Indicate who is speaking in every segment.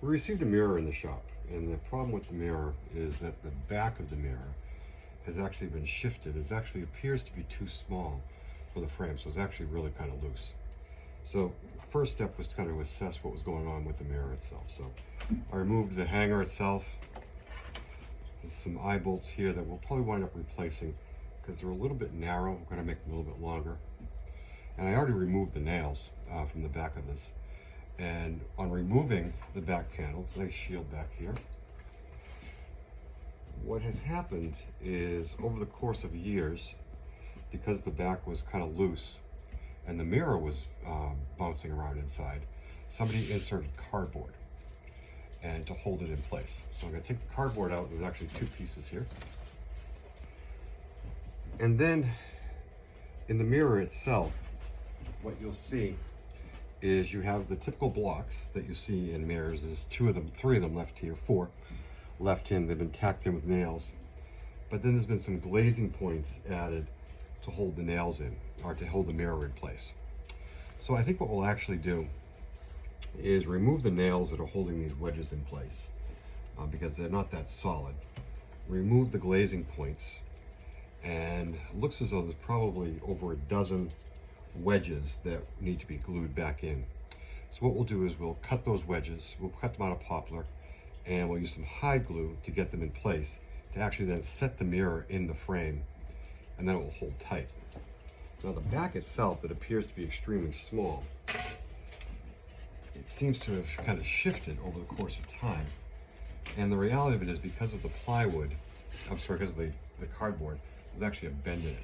Speaker 1: We received a mirror in the shop, and the problem with the mirror is that the back of the mirror has actually been shifted. It actually appears to be too small for the frame, so it's actually really kind of loose. So the first step was to kind of assess what was going on with the mirror itself. So I removed the hanger itself. There's some eye bolts here that we'll probably wind up replacing because they're a little bit narrow. We're going to make them a little bit longer. And I already removed the nails from the back of this. And on removing the back panel, nice shield back here, what has happened is over the course of years, because the back was kind of loose and the mirror was bouncing around inside, somebody inserted cardboard and to hold it in place. So I'm going to take the cardboard out. There's actually two pieces here. And then in the mirror itself, what you'll see is you have the typical blocks that you see in mirrors. There's three of them left here, four left in. They've been tacked in with nails. But then there's been some glazing points added to hold the nails in, or to hold the mirror in place. So I think what we'll actually do is remove the nails that are holding these wedges in place, because they're not that solid. Remove the glazing points, and it looks as though there's probably over a dozen wedges that need to be glued back in. So what we'll do is we'll cut those wedges, we'll cut them out of poplar, and we'll use some hide glue to get them in place to actually then set the mirror in the frame, and then it will hold tight. Now the back itself, that appears to be extremely small, it seems to have kind of shifted over the course of time. And the reality of it is, because of the plywood, because of the cardboard, there's actually a bend in it.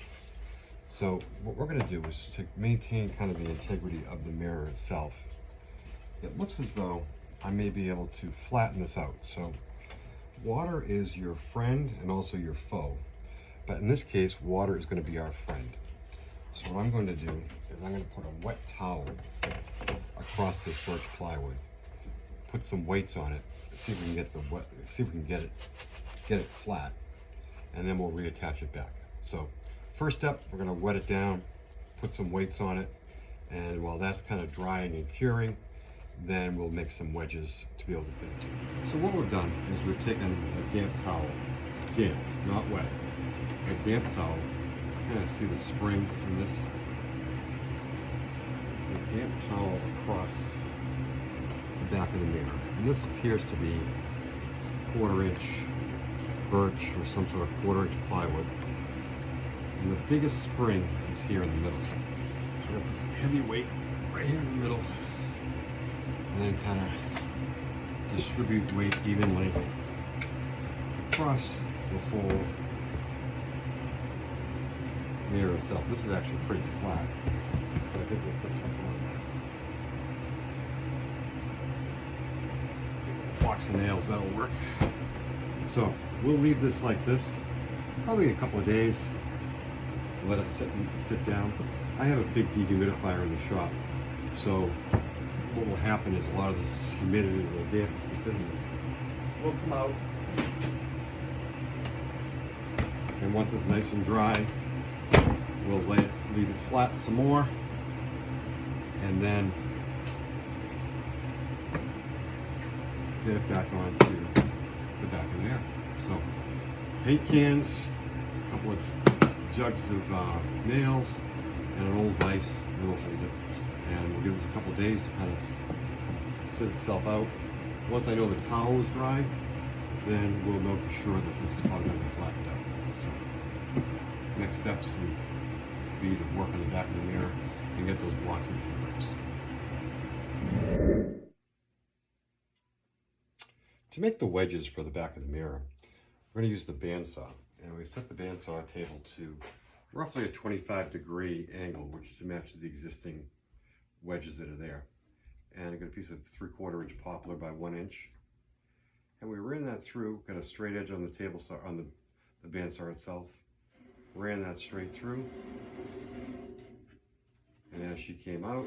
Speaker 1: So what we're going to do is to maintain kind of the integrity of the mirror itself. It looks as though I may be able to flatten this out. So water is your friend and also your foe. But in this case, water is going to be our friend. So what I'm going to do is I'm going to put a wet towel across this birch plywood, put some weights on it, see if we can get it flat, and then we'll reattach it back. So first step, we're going to wet it down, put some weights on it, and while that's kind of drying and curing, then we'll make some wedges to be able to fit into. So what we've done is we've taken a damp towel, damp, not wet, a damp towel. You kind of see the spring in this. A damp towel across the back of the mirror. And this appears to be 1/4 inch birch or some sort of 1/4 inch plywood. And the biggest spring is here in the middle. So we're going to put some heavy weight right here in the middle, and then kind of distribute weight evenly across the whole mirror itself. This is actually pretty flat, so I think we'll put something on that. Box of nails, that'll work. So we'll leave this like this, probably a couple of days. Let us sit down. I have a big dehumidifier in the shop, so what will happen is a lot of this humidity and the dampness that's in this will come out, and once it's nice and dry, we'll leave it flat some more, and then get it back onto the back of the mirror. So paint cans, a couple of jugs of nails, and an old vise that will hold it. And we'll give this a couple of days to kind of sit itself out. Once I know the towel is dry, then we'll know for sure that this is probably going to be flattened out. So next steps would be to work on the back of the mirror and get those blocks into the frames. To make the wedges for the back of the mirror, we're going to use the bandsaw. And we set the bandsaw table to roughly a 25-degree angle, which matches the existing wedges that are there. And I got a piece of 3/4 inch poplar by 1 inch. And we ran that through, got a straight edge on the table saw, on the bandsaw itself. Ran that straight through. And as she came out,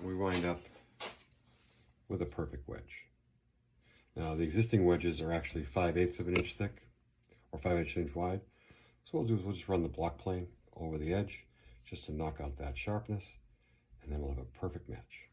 Speaker 1: we wind up with a perfect wedge. Now the existing wedges are actually 5/8 of an inch thick, or 5/8 inch wide. So what we'll do is we'll just run the block plane over the edge, just to knock out that sharpness, and then we'll have a perfect match.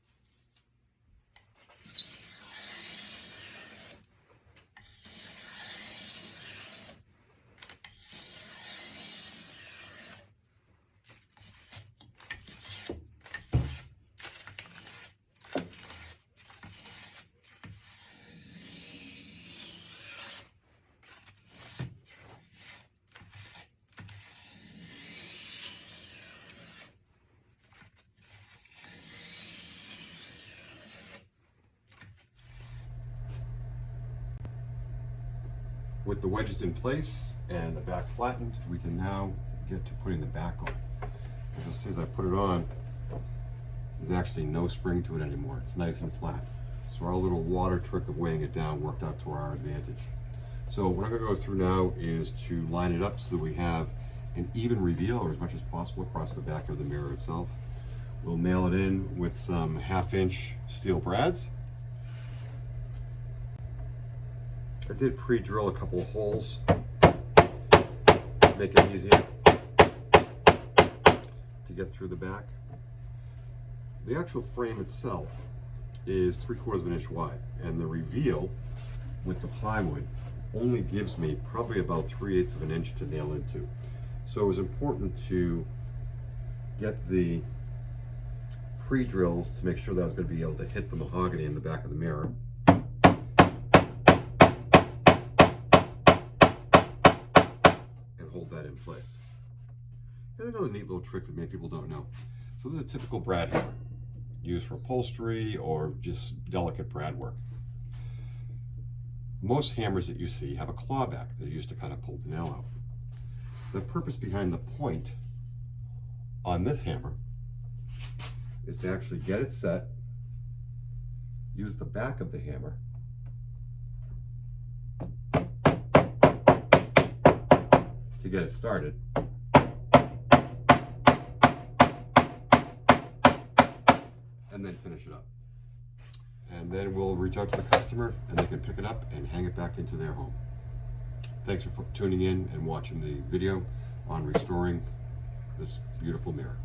Speaker 1: With the wedges in place and the back flattened, we can now get to putting the back on. As you'll see as I put it on, there's actually no spring to it anymore. It's nice and flat. So our little water trick of weighing it down worked out to our advantage. So what I'm going to go through now is to line it up so that we have an even reveal, or as much as possible, across the back of the mirror itself. We'll nail it in with some 1/2 inch steel brads. I did pre-drill a couple of holes to make it easier to get through the back. The actual frame itself is 3/4 of an inch wide, and the reveal with the plywood only gives me probably about 3/8 of an inch to nail into. So it was important to get the pre-drills to make sure that I was going to be able to hit the mahogany in the back of the mirror. Hold that in place. And another neat little trick that many people don't know. So this is a typical brad hammer, used for upholstery or just delicate brad work. Most hammers that you see have a claw back that are used to kind of pull the nail out. The purpose behind the point on this hammer is to actually get it set, use the back of the hammer to get it started, and then finish it up. And then we'll reach out to the customer and they can pick it up and hang it back into their home. Thanks for tuning in and watching the video on restoring this beautiful mirror.